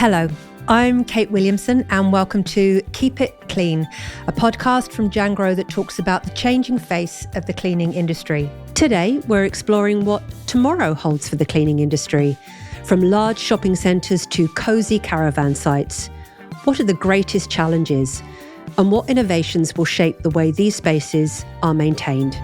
Hello, I'm Kate Williamson and welcome to Keep It Clean, a podcast from Jangro that talks about the changing face of the cleaning industry. Today, we're exploring what tomorrow holds for the cleaning industry, from large shopping centres to cosy caravan sites. What are the greatest challenges and what innovations will shape the way these spaces are maintained?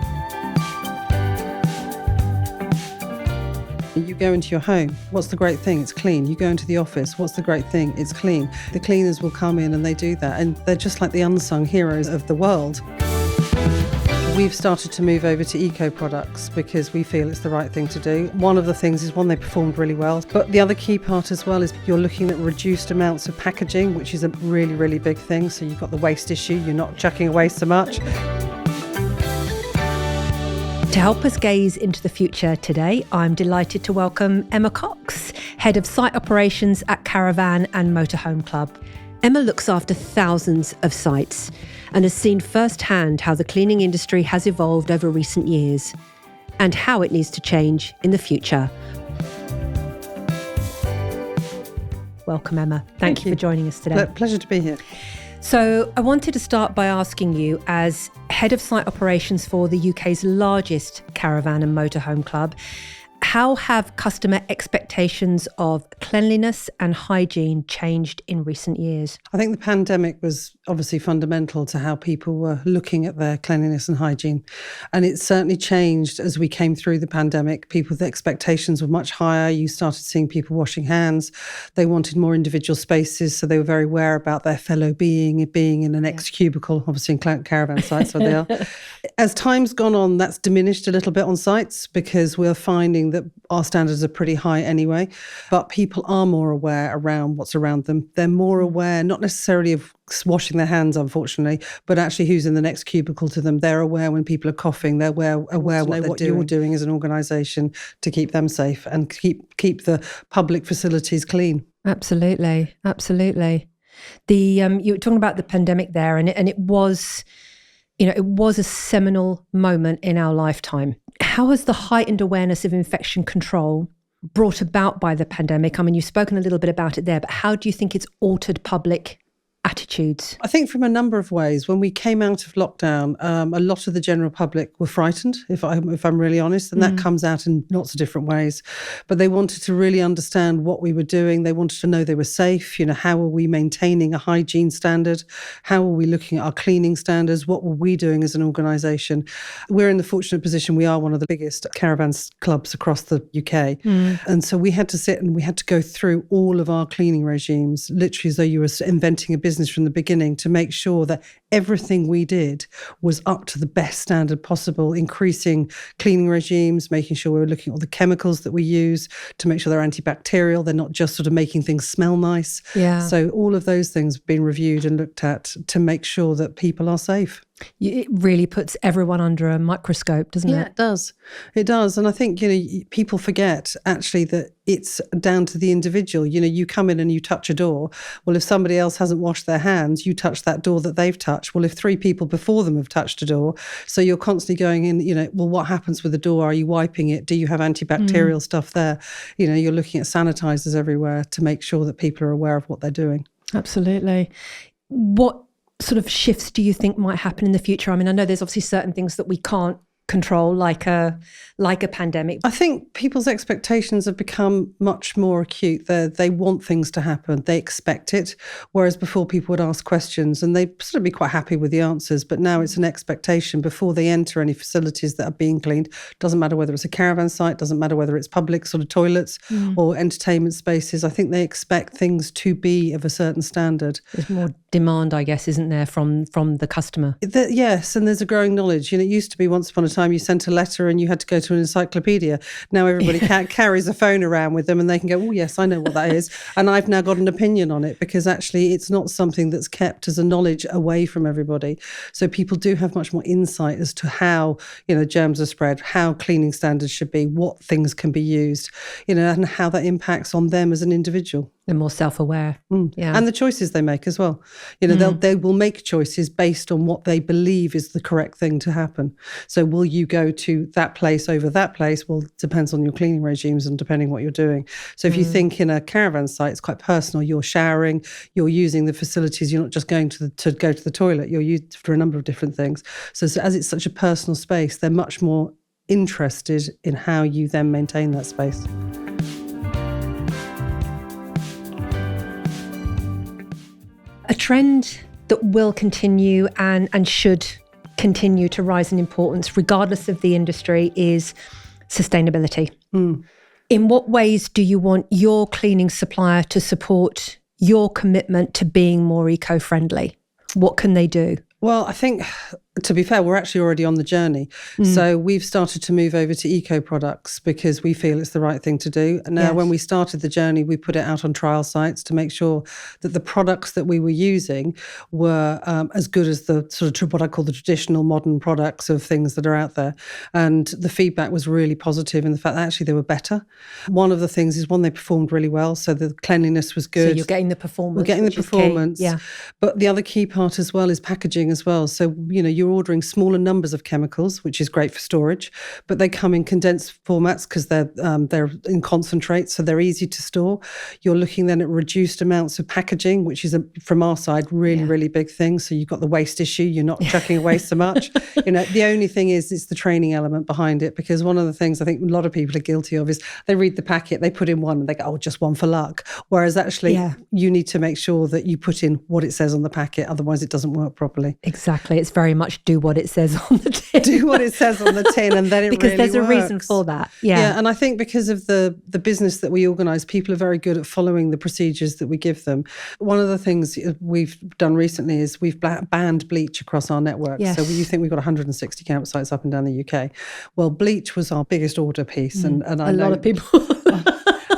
You go into your home, what's the great thing? It's clean. You go into the office, what's the great thing? It's clean. The cleaners will come in and they do that, and they're just like the unsung heroes of the world. We've started to move over to eco products because we feel it's the right thing to do. One of the things is, one, they performed really well, but the other key part as well is you're looking at reduced amounts of packaging, which is a really, really big thing. So you've got the waste issue, you're not chucking away so much. To help us gaze into the future today, I'm delighted to welcome Emma Cox, Head of Site Operations at Caravan and Motorhome Club. Emma looks after thousands of sites and has seen firsthand how the cleaning industry has evolved over recent years and how it needs to change in the future. Welcome, Emma. Thank you for joining us today. Pleasure to be here. So I wanted to start by asking you, as Head of Site Operations for the UK's largest caravan and motorhome club, how have customer expectations of cleanliness and hygiene changed in recent years? I think the pandemic was obviously fundamental to how people were looking at their cleanliness and hygiene. And it certainly changed as we came through the pandemic. People's expectations were much higher. You started seeing people washing hands. They wanted more individual spaces, so they were very aware about their fellow being in an X cubicle, obviously in caravan sites, so they are. As time's gone on, that's diminished a little bit on sites because we're finding that our standards are pretty high anyway, but people are more aware around what's around them. They're more aware, not necessarily of washing their hands, unfortunately, but actually who's in the next cubicle to them. They're aware when people are coughing. They're aware what you're doing as an organisation to keep them safe and keep the public facilities clean. Absolutely. You were talking about the pandemic there, and it was, it was a seminal moment in our lifetime. How has the heightened awareness of infection control brought about by the pandemic? I mean, you've spoken a little bit about it there, but how do you think it's altered public attitudes? I think from a number of ways. When we came out of lockdown, a lot of the general public were frightened, if I'm really honest, and that comes out in lots of different ways. But they wanted to really understand what we were doing. They wanted to know they were safe. How are we maintaining a hygiene standard? How are we looking at our cleaning standards? What were we doing as an organisation? We're in the fortunate position, we are one of the biggest caravan clubs across the UK. And so we had to sit and we had to go through all of our cleaning regimes, literally as though you were inventing a business from the beginning, to make sure that everything we did was up to the best standard possible, increasing cleaning regimes, making sure we were looking at all the chemicals that we use to make sure they're antibacterial, they're not just sort of making things smell nice. Yeah. So all of those things have been reviewed and looked at to make sure that people are safe. It really puts everyone under a microscope, doesn't it? Yeah, it does. It does. And I think, people forget actually that it's down to the individual. You come in and you touch a door. Well, if somebody else hasn't washed their hands, you touch that door that they've touched. Well, if 3 people before them have touched a door, so you're constantly going in, well, what happens with the door? Are you wiping it? Do you have antibacterial stuff there? You're looking at sanitizers everywhere to make sure that people are aware of what they're doing. Absolutely. What sort of shifts do you think might happen in the future? I mean, I know there's obviously certain things that we can't control, like a pandemic. I think people's expectations have become much more acute. They want things to happen. They expect it. Whereas before, people would ask questions and they'd sort of be quite happy with the answers. But now it's an expectation before they enter any facilities that are being cleaned. Doesn't matter whether it's a caravan site, doesn't matter whether it's public sort of toilets or entertainment spaces. I think they expect things to be of a certain standard. There's more demand, I guess, isn't there, from the customer? Yes, and there's a growing knowledge. It used to be once upon a time you sent a letter and you had to go to an encyclopedia. Now everybody carries a phone around with them and they can go, oh yes, I know what that is. And I've now got an opinion on it, because actually it's not something that's kept as a knowledge away from everybody. So people do have much more insight as to how, germs are spread, how cleaning standards should be, what things can be used, and how that impacts on them as an individual. They're more self-aware. Yeah. And the choices they make as well. They will make choices based on what they believe is the correct thing to happen. So will you go to that place over that place? Well, it depends on your cleaning regimes and depending what you're doing. So if you think in a caravan site, it's quite personal. You're showering, you're using the facilities. You're not just going to go to the toilet. You're used for a number of different things. So as it's such a personal space, they're much more interested in how you then maintain that space. A trend that will continue and should continue to rise in importance, regardless of the industry, is sustainability. In what ways do you want your cleaning supplier to support your commitment to being more eco-friendly? What can they do? Well, I think, to be fair, we're actually already on the journey. So we've started to move over to eco products because we feel it's the right thing to do. And now when we started the journey, we put it out on trial sites to make sure that the products that we were using were as good as the sort of what I call the traditional modern products of things that are out there. And the feedback was really positive in the fact that actually they were better. One of the things is, they performed really well. So the cleanliness was good. So you're getting the performance. We're getting the performance. Yeah. But the other key part as well is packaging as well. So, you're ordering smaller numbers of chemicals, which is great for storage, but they come in condensed formats because they're in concentrate, so they're easy to store. You're looking then at reduced amounts of packaging, which is from our side really big thing. So you've got the waste issue. You're not chucking away so much. The only thing is it's the training element behind it, because one of the things I think a lot of people are guilty of is they read the packet, they put in one and they go, oh, just one for luck. Whereas actually you need to make sure that you put in what it says on the packet, otherwise it doesn't work properly. Exactly. It's very much do what it says on the tin. Do what it says on the tin, and then it because really there's works. a reason for that. Yeah. And I think because of the business that we organise, people are very good at following the procedures that we give them. One of the things we've done recently is we've banned bleach across our network. Yes. So you think we've got 160 campsites up and down the UK. Well, bleach was our biggest order piece. And I know a lot of people...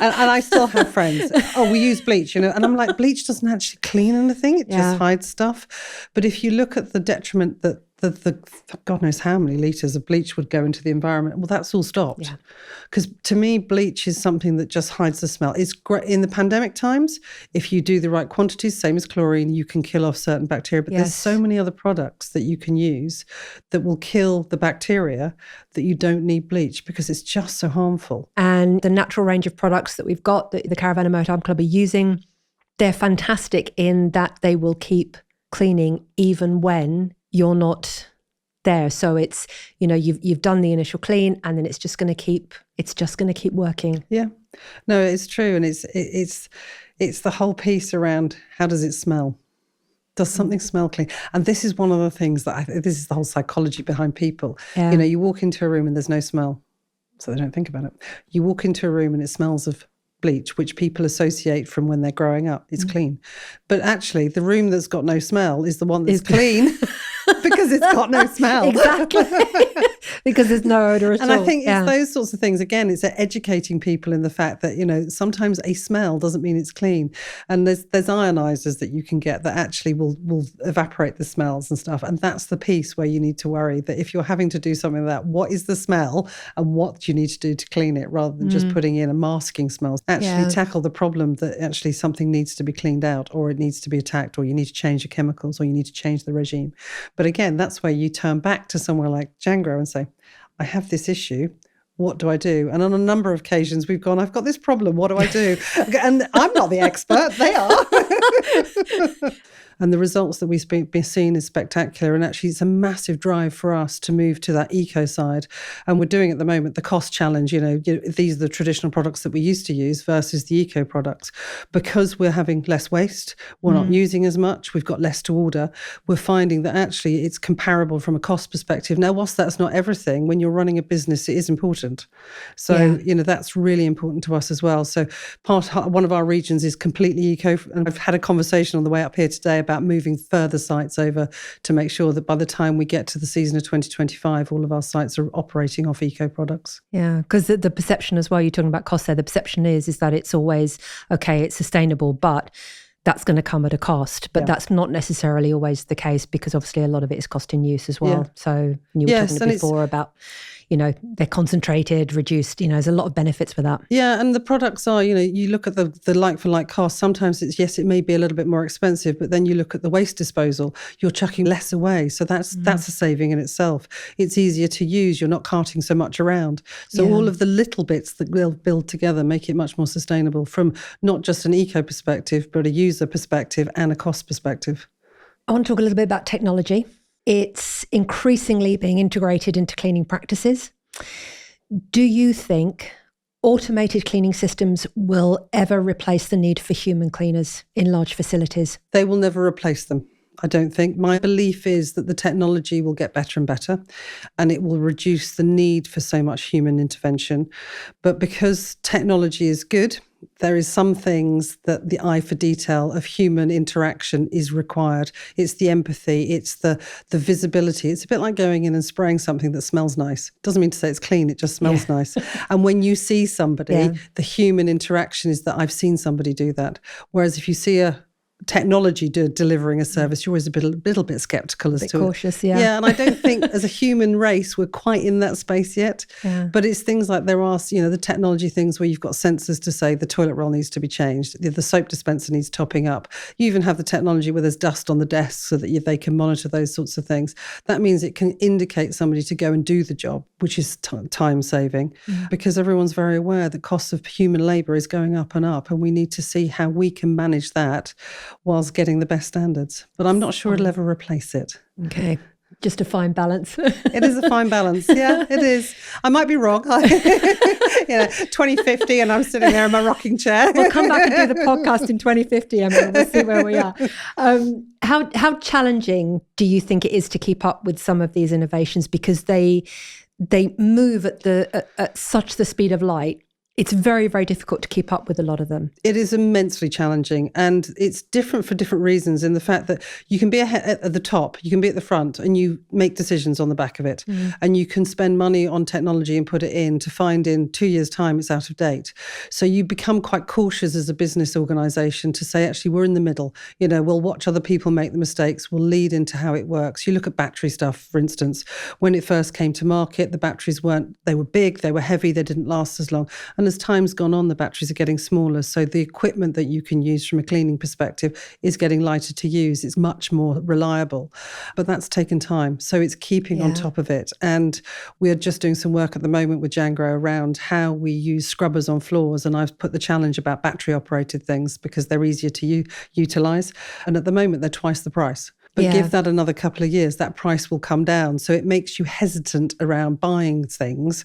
And I still have friends, we use bleach, and I'm like, bleach doesn't actually clean anything, it just hides stuff. But if you look at the detriment that the God knows how many litres of bleach would go into the environment, well, that's all stopped. Because to me, bleach is something that just hides the smell. It's great in the pandemic times. If you do the right quantities, same as chlorine, you can kill off certain bacteria. But there's so many other products that you can use that will kill the bacteria that you don't need bleach, because it's just so harmful. And the natural range of products that we've got that the Caravan Motorhome Club are using, they're fantastic in that they will keep cleaning even when you're not there. So it's, you've done the initial clean, and then it's just going to keep working. Yeah. No, it's true. And it's the whole piece around, how does it smell? Does something smell clean? And this is one of the things that this is the whole psychology behind people. Yeah. You walk into a room and there's no smell, so they don't think about it. You walk into a room and it smells of bleach, which people associate from when they're growing up. It's clean. But actually, the room that's got no smell is the one that's clean because it's got no smell. Exactly. Because there's no odor at all. And I think it's those sorts of things. Again, it's educating people in the fact that, sometimes a smell doesn't mean it's clean. And there's ionizers that you can get that actually will evaporate the smells and stuff. And that's the piece where you need to worry that if you're having to do something like that, what is the smell and what do you need to do to clean it, rather than just putting in a masking smell. Actually tackle the problem that actually something needs to be cleaned out, or it needs to be attacked, or you need to change the chemicals, or you need to change the regime. But again, that's where you turn back to somewhere like Jangro and say, I have this issue. What do I do? And on a number of occasions we've gone, I've got this problem. What do I do? And I'm not the expert. They are. And the results that we've been seeing is spectacular. And actually, it's a massive drive for us to move to that eco side. And we're doing at the moment the cost challenge. These are the traditional products that we used to use versus the eco products. Because we're having less waste, we're not using as much, we've got less to order. We're finding that actually it's comparable from a cost perspective. Now, whilst that's not everything, when you're running a business, it is important. So, that's really important to us as well. So one of our regions is completely eco. And I've had a conversation on the way up here today about moving further sites over to make sure that by the time we get to the season of 2025, all of our sites are operating off eco products. Yeah, because the perception as well, you're talking about cost there, the perception is that it's always, okay, it's sustainable, but that's going to come at a cost. But that's not necessarily always the case, because obviously a lot of it is cost in use as well. So you were talking before about, they're concentrated, reduced. There's a lot of benefits for that. Yeah, and the products are, you look at the like-for-like cost. Sometimes it may be a little bit more expensive, but then you look at the waste disposal, you're chucking less away. So that's a saving in itself. It's easier to use. You're not carting so much around. So all of the little bits that we'll build together make it much more sustainable from not just an eco perspective, but a user perspective and a cost perspective. I want to talk a little bit about technology. It's increasingly being integrated into cleaning practices. Do you think automated cleaning systems will ever replace the need for human cleaners in large facilities? They will never replace them, I don't think. My belief is that the technology will get better and better, and it will reduce the need for so much human intervention. But because technology is good, there is some things that the eye for detail of human interaction is required. It's the empathy, it's the visibility. It's a bit like going in and spraying something that smells nice. Doesn't mean to say it's clean, it just smells nice. And when you see somebody, the human interaction is that I've seen somebody do that. Whereas if you see a technology delivering a service, you're always a little bit skeptical as to cautious, it. Yeah, and I don't think as a human race we're quite in that space yet. But it's things like there are, the technology things where you've got sensors to say the toilet roll needs to be changed, the soap dispenser needs topping up. You even have the technology where there's dust on the desk so that they can monitor those sorts of things. That means it can indicate somebody to go and do the job, which is time saving, because everyone's very aware that costs of human labour is going up, and we need to see how we can manage that whilst getting the best standards. But I'm not sure it'll ever replace it. Okay. Just a fine balance. It is a fine balance. Yeah, it is. I might be wrong. 2050 and I'm sitting there in my rocking chair. We'll come back and do the podcast in 2050, Emma. We'll see where we are. How challenging do you think it is to keep up with some of these innovations, because they move at such the speed of light? It's very, very difficult to keep up with a lot of them. It is immensely challenging, and it's different for different reasons, in the fact that you can be at the top, you can be at the front, and you make decisions on the back of it. And you can spend money on technology and put it in to find in 2 years' time it's out of date. So you become quite cautious as a business organisation to say, actually, we're in the middle. We'll watch other people make the mistakes. We'll lead into how it works. You look at battery stuff, for instance. When it first came to market, the batteries they were big, they were heavy, they didn't last as long. And as time's gone on, the batteries are getting smaller. So the equipment that you can use from a cleaning perspective is getting lighter to use. It's much more reliable. But that's taken time. So it's keeping on top of it. And we are just doing some work at the moment with Jangro around how we use scrubbers on floors. And I've put the challenge about battery operated things because they're easier to utilise. And at the moment, they're twice the price. But give that another couple of years, that price will come down. So it makes you hesitant around buying things,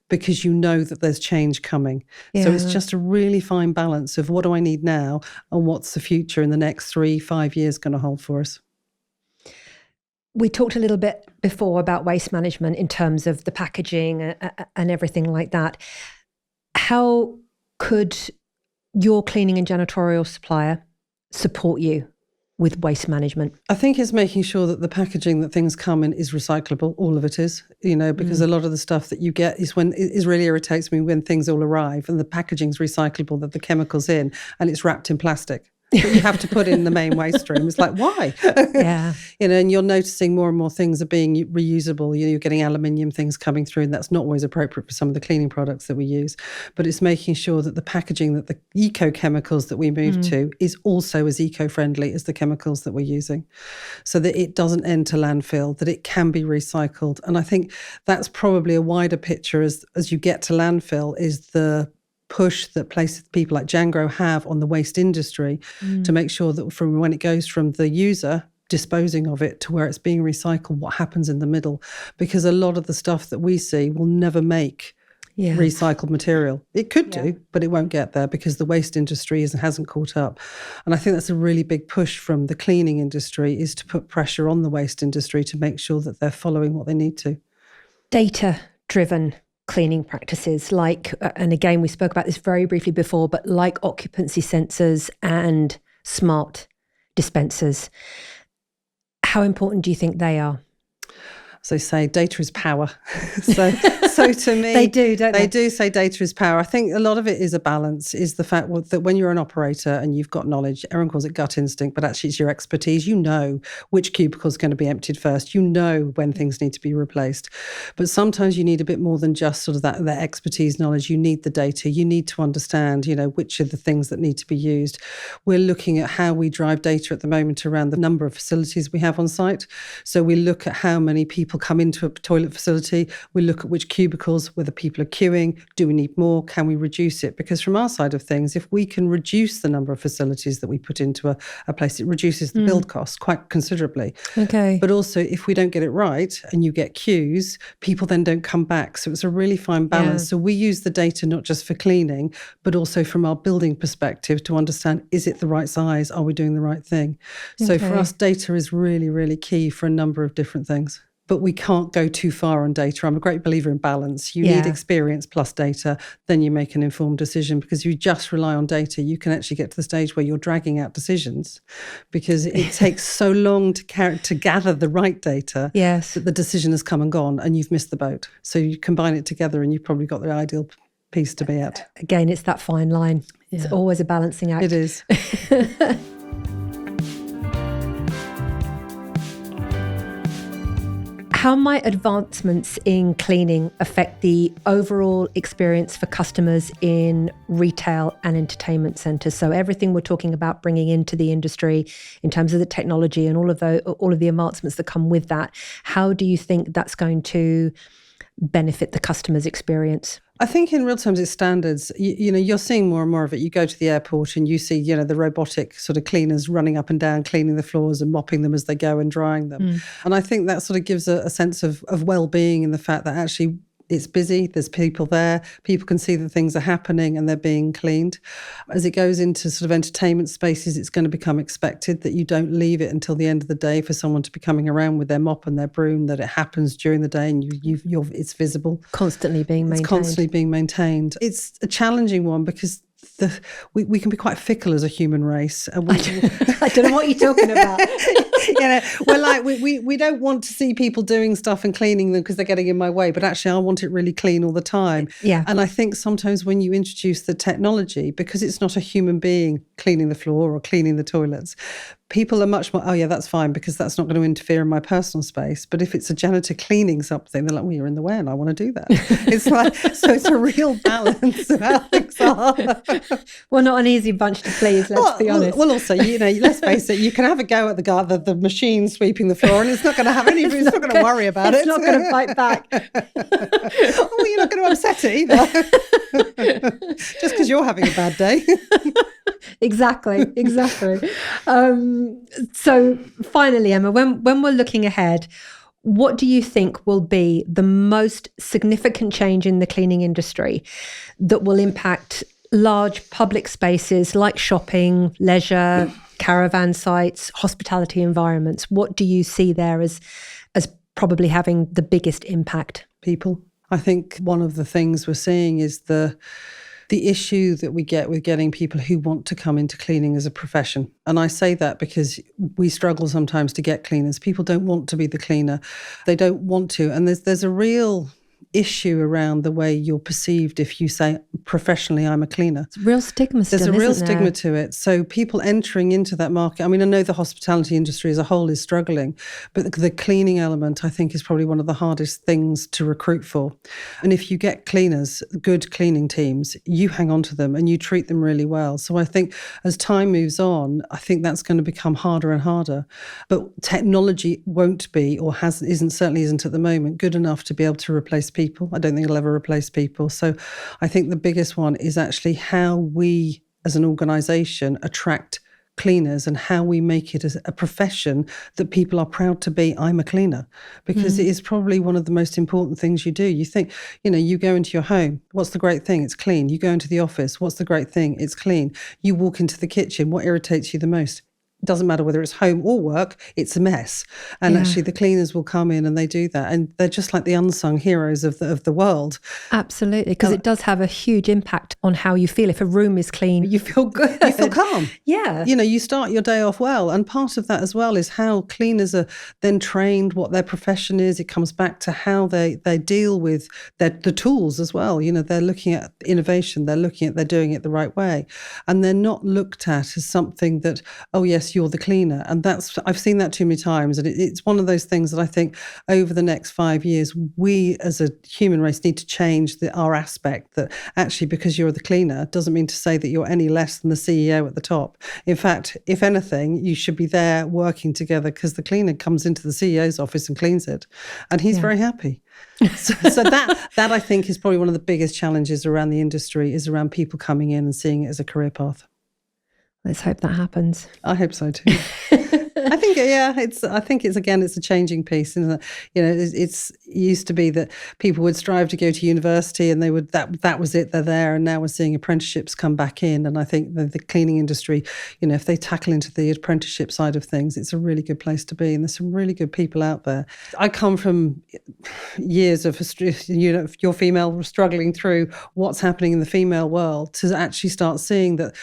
because you know that there's change coming. So it's just a really fine balance of what do I need now and what's the future in the next 3-5 years going to hold for us. We talked a little bit before about waste management in terms of the packaging and everything like that. How could your cleaning and janitorial supplier support you with waste management? I think it's making sure that the packaging that things come in is recyclable. All of it is, because a lot of the stuff that you get is really irritates me when things all arrive and the packaging's recyclable, that the chemical's in and it's wrapped in plastic. But you have to put in the main waste stream. It's like, why? And you're noticing more and more things are being reusable. You're getting aluminium things coming through, and that's not always appropriate for some of the cleaning products that we use. But it's making sure that the packaging, that the eco-chemicals that we move to is also as eco-friendly as the chemicals that we're using, so that it doesn't enter landfill, that it can be recycled. And I think that's probably a wider picture as you get to landfill, is the push that people like Jangro have on the waste industry to make sure that from when it goes from the user disposing of it to where it's being recycled, what happens in the middle. Because a lot of the stuff that we see will never make recycled material. It could do, but it won't get there because the waste industry hasn't caught up. And I think that's a really big push from the cleaning industry, is to put pressure on the waste industry to make sure that they're following what they need to. Data-driven cleaning practices, like, and again, we spoke about this very briefly before, but like occupancy sensors and smart dispensers, how important do you think they are? As they say, data is power. so to me, They do, don't they? They do say data is power. I think a lot of it is a balance, is the fact that when you're an operator and you've got knowledge, everyone calls it gut instinct, but actually it's your expertise. You know which cubicle is going to be emptied first. You know when things need to be replaced. But sometimes you need a bit more than just sort of that expertise knowledge. You need the data. You need to understand, which are the things that need to be used. We're looking at how we drive data at the moment around the number of facilities we have on site. So we look at how many people come into a toilet facility. We look at which cubicles, whether people are queuing. Do we need more? Can we reduce it? Because from our side of things, if we can reduce the number of facilities that we put into a place, it reduces the build cost quite considerably. Okay. But also, if we don't get it right and you get queues, people then don't come back. So it's a really fine balance. Yeah. So we use the data not just for cleaning, but also from our building perspective to understand, is it the right size? Are we doing the right thing? So for us, data is really, really key for a number of different things. But we can't go too far on data. I'm a great believer in balance. You need experience plus data, then you make an informed decision, because you just rely on data. You can actually get to the stage where you're dragging out decisions because it takes so long to gather the right data that the decision has come and gone and you've missed the boat. So you combine it together and you've probably got the ideal piece to be at. Again, it's that fine line. It's always a balancing act. It is. How might advancements in cleaning affect the overall experience for customers in retail and entertainment centres? So everything we're talking about bringing into the industry in terms of the technology and all of the advancements that come with that, how do you think that's going to benefit the customer's experience? I think in real terms, it's standards. You're seeing more and more of it. You go to the airport and you see, the robotic sort of cleaners running up and down, cleaning the floors and mopping them as they go and drying them. And I think that sort of gives a sense of well-being in the fact that actually it's busy, there's people there, people can see that things are happening and they're being cleaned. As it goes into sort of entertainment spaces, it's going to become expected that you don't leave it until the end of the day for someone to be coming around with their mop and their broom, that it happens during the day and it's visible. Constantly being maintained. It's constantly being maintained. It's a challenging one because we can be quite fickle as a human race. And I don't know what you're talking about. We're like, we don't want to see people doing stuff and cleaning them because they're getting in my way, but actually I want it really clean all the time. Yeah. And I think sometimes when you introduce the technology, because it's not a human being cleaning the floor or cleaning the toilets, people are much more, oh yeah, that's fine because that's not going to interfere in my personal space. But if it's a janitor cleaning something, they're like, well, you're in the way and I want to do that. It's like, so it's a real balance of how things are. Well, not an easy bunch to please, let's be honest. Well, also, let's face it, you can have a go at the machine sweeping the floor and it's not going to have it's not going to worry about it. It's not going to fight back. Well, you're not going to upset it either. Just because you're having a bad day. Exactly. So finally, Emma, when we're looking ahead, what do you think will be the most significant change in the cleaning industry that will impact large public spaces like shopping, leisure, caravan sites, hospitality environments? What do you see there as probably having the biggest impact? People. I think one of the things we're seeing is the issue that we get with getting people who want to come into cleaning as a profession. And I say that because we struggle sometimes to get cleaners. People don't want to be the cleaner. They don't want to. And there's a real issue around the way you're perceived if you say, professionally, I'm a cleaner. It's a real stigma still, There's a real isn't stigma there? to it. So people entering into that market, I mean, I know the hospitality industry as a whole is struggling, but the cleaning element, I think, is probably one of the hardest things to recruit for. And if you get cleaners, good cleaning teams, you hang on to them and you treat them really well. So I think as time moves on, I think that's going to become harder and harder. But technology won't be, or certainly isn't at the moment, good enough to be able to replace people. I don't think it'll ever replace people. So I think the biggest one is actually how we as an organisation attract cleaners and how we make it as a profession that people are proud to be. I'm a cleaner, because it is probably one of the most important things you do. You think, you go into your home, what's the great thing? It's clean. You go into the office, what's the great thing? It's clean. You walk into the kitchen, what irritates you the most? doesn't matter whether it's home or work, it's a mess. And actually the cleaners will come in and they do that. And they're just like the unsung heroes of the world. Absolutely, because it does have a huge impact on how you feel. If a room is clean, you feel good. You feel calm. Yeah. You know, you start your day off well. And part of that as well is how cleaners are then trained, what their profession is. It comes back to how they deal with the tools as well. You know, they're looking at innovation. They're doing it the right way. And they're not looked at as something that, oh yes, you're the cleaner. And I've seen that too many times. And it's one of those things that I think over the next 5 years, we as a human race need to change our aspect, that actually because you're the cleaner doesn't mean to say that you're any less than the CEO at the top. In fact, if anything, you should be there working together, because the cleaner comes into the CEO's office and cleans it. And he's very happy. So that I think is probably one of the biggest challenges around the industry, is around people coming in and seeing it as a career path. Let's hope that happens. I hope so too. I think it's a changing piece, isn't it? You know, it used to be that people would strive to go to university and that was it, they're there. And now we're seeing apprenticeships come back in. And I think the cleaning industry, you know, if they tackle into the apprenticeship side of things, it's a really good place to be. And there's some really good people out there. I come from years of, you know, your female struggling through what's happening in the female world, to actually start seeing that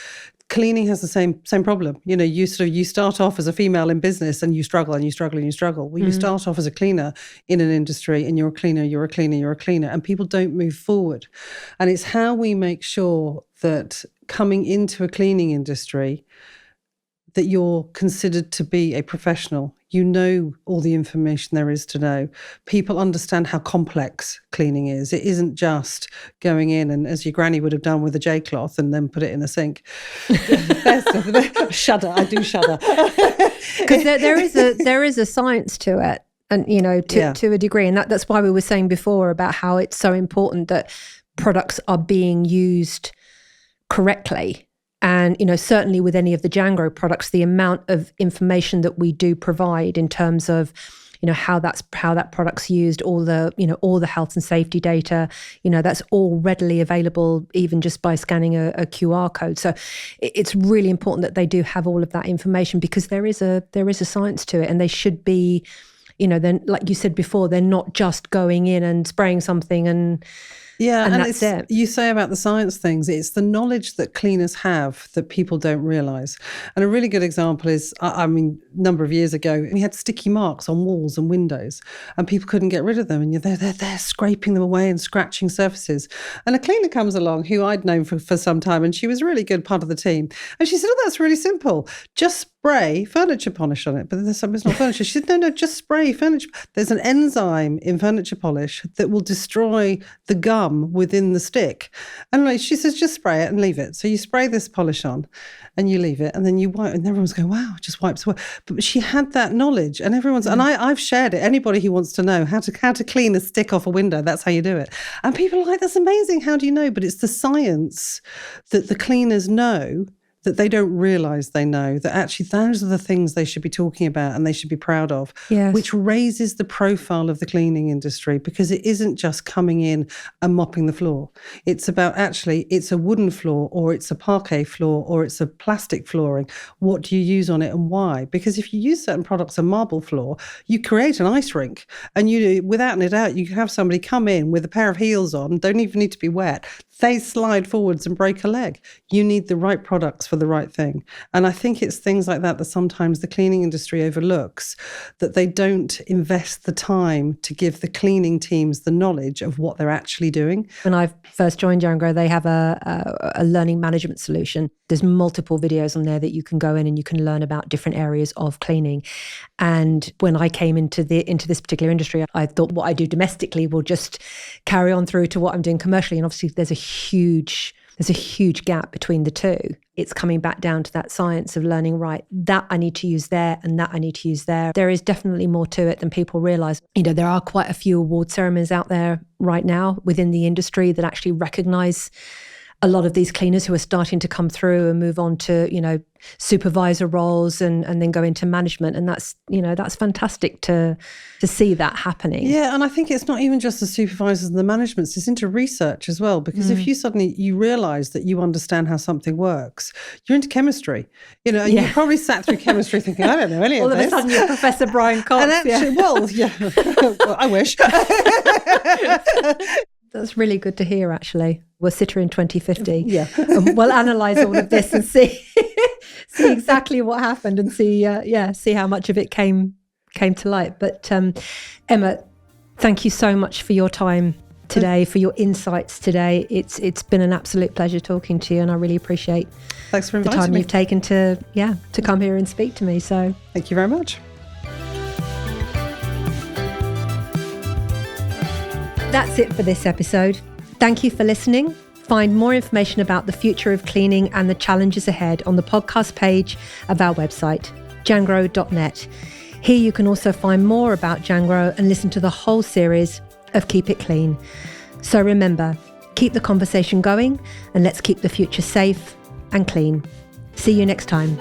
cleaning has the same problem. You know, you start off as a female in business and you struggle and you struggle and you struggle. Well, you start off as a cleaner in an industry and you're a cleaner, and people don't move forward. And it's how we make sure that coming into a cleaning industry, that you're considered to be a professional. You know all the information there is to know. People understand how complex cleaning is. It isn't just going in and, as your granny would have done with a J-cloth, and then put it in a sink. Shudder. I do shudder. Because there is a science to it, and you know, to a degree, and that's why we were saying before about how it's so important that products are being used correctly. And, you know, certainly with any of the Jangro products, the amount of information that we do provide in terms of, you know, how that product's used, all the health and safety data, you know, that's all readily available, even just by scanning a QR code. So it's really important that they do have all of that information, because there is a science to it, and they should be, you know, then, like you said before, they're not just going in and spraying something and that's it. You say about the science things, it's the knowledge that cleaners have that people don't realise. And a really good example is, a number of years ago, we had sticky marks on walls and windows, and people couldn't get rid of them. And they're scraping them away and scratching surfaces. And a cleaner comes along who I'd known for some time, and she was a really good part of the team. And she said, "Oh, that's really simple. Just spray furniture polish on it." But it's not furniture. She said, no, just spray furniture. There's an enzyme in furniture polish that will destroy the gum within the stick. And she says, just spray it and leave it. So you spray this polish on and you leave it, and then you wipe, and everyone's going, wow, it just wipes away. But she had that knowledge, and and I've shared it. Anybody who wants to know how to clean a stick off a window, that's how you do it. And people are like, that's amazing. How do you know? But it's the science that the cleaners know, that they don't realise they know, that actually those are the things they should be talking about and they should be proud of, which raises the profile of the cleaning industry, because it isn't just coming in and mopping the floor. It's about actually, it's a wooden floor, or it's a parquet floor, or it's a plastic flooring. What do you use on it and why? Because if you use certain products on marble floor, you create an ice rink, and without a doubt, you can have somebody come in with a pair of heels on, don't even need to be wet. They slide forwards and break a leg. You need the right products for the right thing. And I think it's things like that sometimes the cleaning industry overlooks, that they don't invest the time to give the cleaning teams the knowledge of what they're actually doing. When I first joined Jangro, they have a learning management solution. There's multiple videos on there that you can go in and you can learn about different areas of cleaning. And when I came into this particular industry, I thought what I do domestically will just carry on through to what I'm doing commercially. And obviously there's a huge gap between the two. It's coming back down to that science of learning, right, that I need to use there and that I need to use there. There is definitely more to it than people realise. You know, there are quite a few award ceremonies out there right now within the industry that actually recognise a lot of these cleaners who are starting to come through and move on to, supervisor roles and then go into management. And that's fantastic to see that happening. Yeah, and I think it's not even just the supervisors and the managements, it's into research as well. Because if you realise that you understand how something works, you're into chemistry. You probably sat through chemistry thinking, I don't know any of this. All of a sudden you're Professor Brian Cox. And actually, well, I wish. That's really good to hear, actually. We'll sit here in 2050. Yeah. And we'll analyse all of this and see exactly what happened and see how much of it came to light. But Emma, thank you so much for your time today, for your insights today. It's been an absolute pleasure talking to you, and I really appreciate Thanks for the time you've taken to come here and speak to me. So thank you very much. That's it for this episode. Thank you for listening. Find more information about the future of cleaning and the challenges ahead on the podcast page of our website, jangro.net. Here you can also find more about Jangro and listen to the whole series of Keep It Clean. So remember, keep the conversation going and let's keep the future safe and clean. See you next time.